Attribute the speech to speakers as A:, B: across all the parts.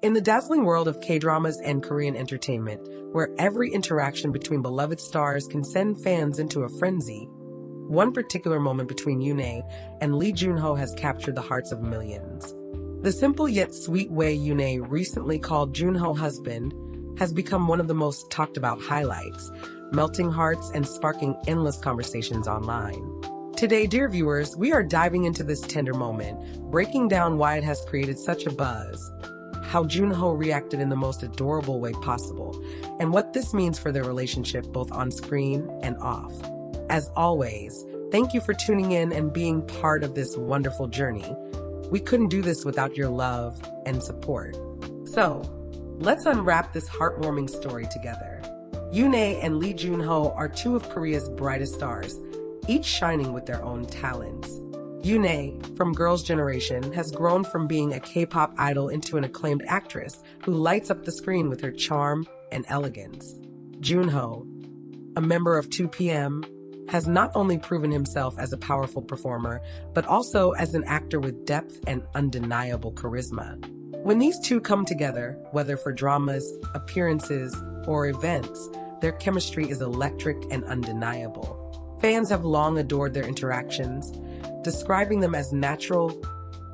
A: In the dazzling world of K-dramas and Korean entertainment, where every interaction between beloved stars can send fans into a frenzy, one particular moment between YoonA and Junho has captured the hearts of millions. The simple yet sweet way YoonA recently called Junho husband has become one of the most talked about highlights, melting hearts and sparking endless conversations online. Today, dear viewers, we are diving into this tender moment, breaking down why it has created such a buzz, how Junho reacted in the most adorable way possible, and what this means for their relationship both on screen and off. As always, thank you for tuning in and being part of this wonderful journey. We couldn't do this without your love and support. So, let's unwrap this heartwarming story together. YoonA and Junho are two of Korea's brightest stars, each shining with their own talents. YoonA, from Girls' Generation, has grown from being a K-pop idol into an acclaimed actress who lights up the screen with her charm and elegance. Junho, a member of 2PM, has not only proven himself as a powerful performer, but also as an actor with depth and undeniable charisma. When these two come together, whether for dramas, appearances, or events, their chemistry is electric and undeniable. Fans have long adored their interactions, describing them as natural,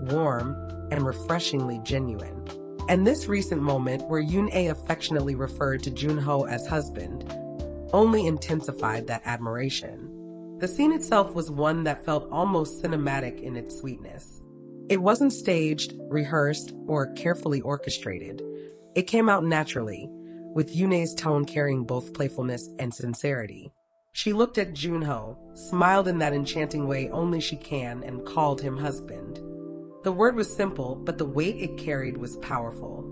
A: warm, and refreshingly genuine. And this recent moment, where YoonA affectionately referred to Junho as husband, only intensified that admiration. The scene itself was one that felt almost cinematic in its sweetness. It wasn't staged, rehearsed, or carefully orchestrated. It came out naturally, with YoonA's tone carrying both playfulness and sincerity. She looked at Junho, smiled in that enchanting way only she can, and called him husband. The word was simple, but the weight it carried was powerful.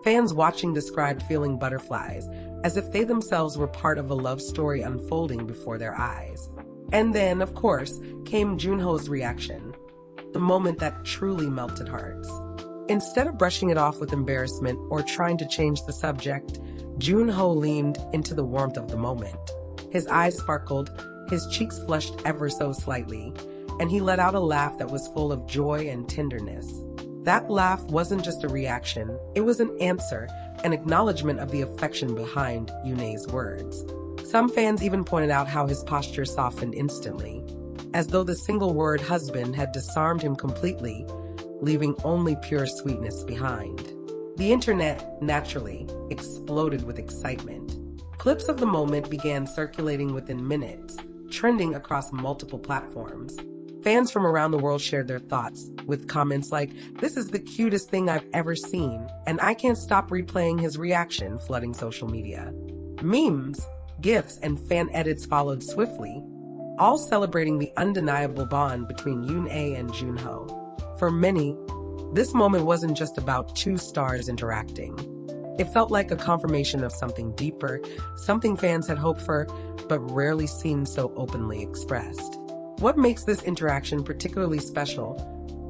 A: Fans watching described feeling butterflies, as if they themselves were part of a love story unfolding before their eyes. And then, of course, came Junho's reaction, the moment that truly melted hearts. Instead of brushing it off with embarrassment or trying to change the subject, Junho leaned into the warmth of the moment. His eyes sparkled, his cheeks flushed ever so slightly, and he let out a laugh that was full of joy and tenderness. That laugh wasn't just a reaction, it was an answer, an acknowledgement of the affection behind YoonA's words. Some fans even pointed out how his posture softened instantly, as though the single word husband had disarmed him completely, leaving only pure sweetness behind. The internet, naturally, exploded with excitement. Clips of the moment began circulating within minutes, trending across multiple platforms. Fans from around the world shared their thoughts, with comments like, "This is the cutest thing I've ever seen, and I can't stop replaying his reaction," flooding social media. Memes, GIFs, and fan edits followed swiftly, all celebrating the undeniable bond between YoonA and Junho. For many, this moment wasn't just about two stars interacting. It felt like a confirmation of something deeper, something fans had hoped for, but rarely seen so openly expressed. What makes this interaction particularly special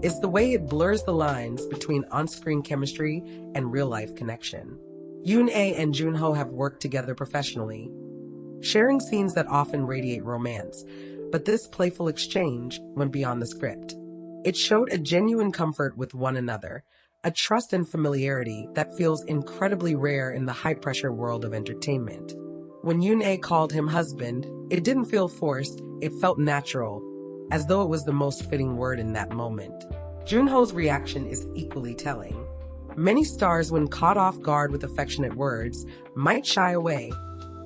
A: is the way it blurs the lines between on-screen chemistry and real-life connection. YoonA and Junho have worked together professionally, sharing scenes that often radiate romance, but this playful exchange went beyond the script. It showed a genuine comfort with one another, a trust and familiarity that feels incredibly rare in the high-pressure world of entertainment. When YoonA called him husband, it didn't feel forced, it felt natural, as though it was the most fitting word in that moment. Junho's reaction is equally telling. Many stars, when caught off guard with affectionate words, might shy away,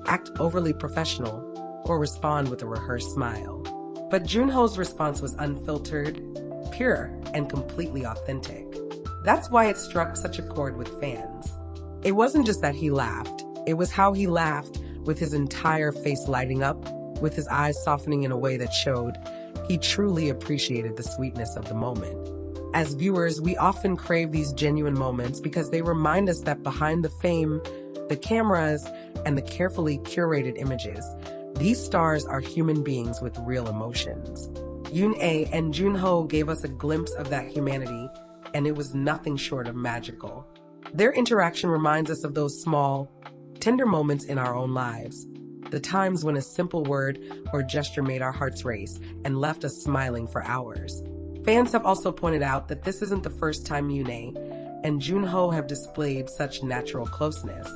A: act overly professional, or respond with a rehearsed smile. But Junho's response was unfiltered, pure, and completely authentic. That's why it struck such a chord with fans. It wasn't just that he laughed, it was how he laughed, with his entire face lighting up, with his eyes softening in a way that showed he truly appreciated the sweetness of the moment. As viewers, we often crave these genuine moments because they remind us that behind the fame, the cameras, and the carefully curated images, these stars are human beings with real emotions. YoonA and Junho gave us a glimpse of that humanity, and it was nothing short of magical. Their interaction reminds us of those small, tender moments in our own lives, the times when a simple word or gesture made our hearts race and left us smiling for hours. Fans have also pointed out that this isn't the first time YoonA and Junho have displayed such natural closeness.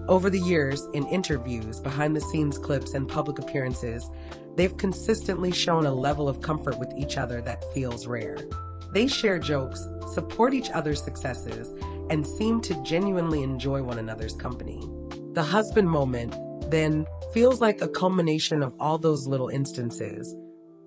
A: Over the years, in interviews, behind-the-scenes clips, and public appearances, they've consistently shown a level of comfort with each other that feels rare. They share jokes, support each other's successes, and seem to genuinely enjoy one another's company. The husband moment, then, feels like a culmination of all those little instances.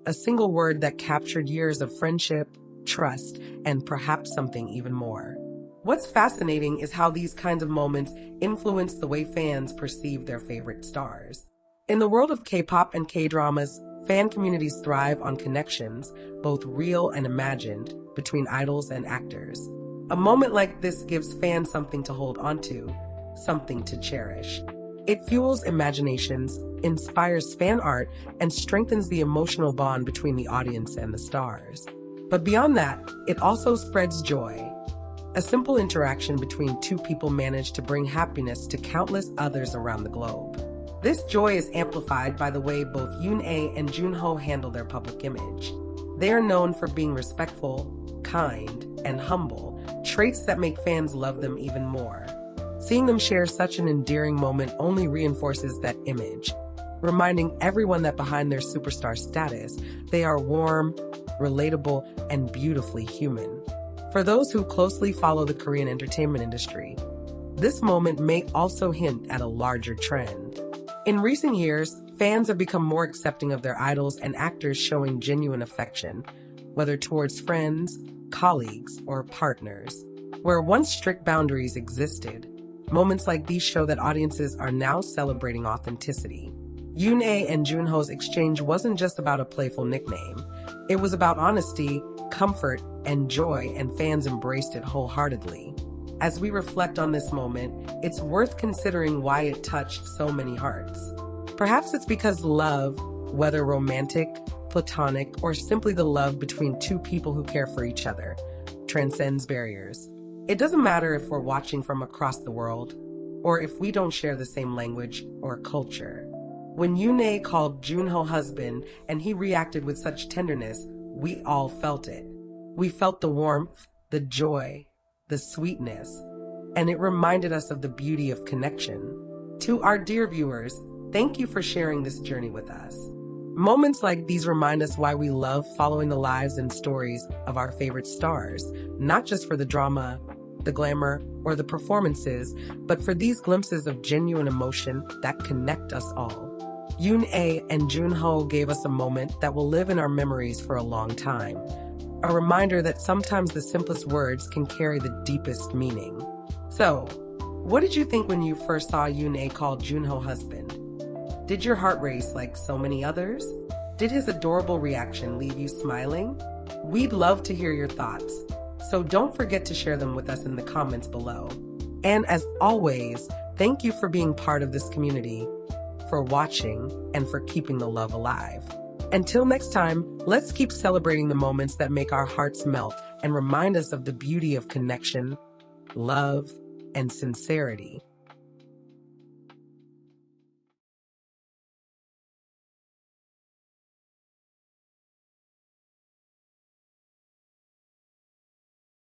A: A single word that captured years of friendship, trust, and perhaps something even more. What's fascinating is how these kinds of moments influence the way fans perceive their favorite stars. In the world of K-pop and K-dramas, fan communities thrive on connections, both real and imagined, between idols and actors. A moment like this gives fans something to hold onto, something to cherish. It fuels imaginations, inspires fan art, and strengthens the emotional bond between the audience and the stars. But beyond that, it also spreads joy. A simple interaction between two people managed to bring happiness to countless others around the globe. This joy is amplified by the way both YoonA and Jun-Ho handle their public image. They are known for being respectful, kind, and humble, traits that make fans love them even more. Seeing them share such an endearing moment only reinforces that image, reminding everyone that behind their superstar status, they are warm, relatable, and beautifully human. For those who closely follow the Korean entertainment industry, this moment may also hint at a larger trend. In recent years, fans have become more accepting of their idols and actors showing genuine affection, whether towards friends, colleagues, or partners. Where once strict boundaries existed, moments like these show that audiences are now celebrating authenticity. YoonA and Junho's exchange wasn't just about a playful nickname. It was about honesty, comfort, and joy, and fans embraced it wholeheartedly. As we reflect on this moment, it's worth considering why it touched so many hearts. Perhaps it's because love, whether romantic, platonic, or simply the love between two people who care for each other, transcends barriers. It doesn't matter if we're watching from across the world, or if we don't share the same language or culture. When YoonA called Junho husband and he reacted with such tenderness, we all felt it. We felt the warmth, the joy, the sweetness, and it reminded us of the beauty of connection. To our dear viewers, thank you for sharing this journey with us. Moments like these remind us why we love following the lives and stories of our favorite stars, not just for the drama, the glamour, or the performances, but for these glimpses of genuine emotion that connect us all. YoonA and Junho gave us a moment that will live in our memories for a long time. A reminder that sometimes the simplest words can carry the deepest meaning. So, what did you think when you first saw YoonA call Junho husband? Did your heart race like so many others? Did his adorable reaction leave you smiling? We'd love to hear your thoughts, so don't forget to share them with us in the comments below. And as always, thank you for being part of this community, for watching, and for keeping the love alive. Until next time, let's keep celebrating the moments that make our hearts melt and remind us of the beauty of connection, love, and sincerity.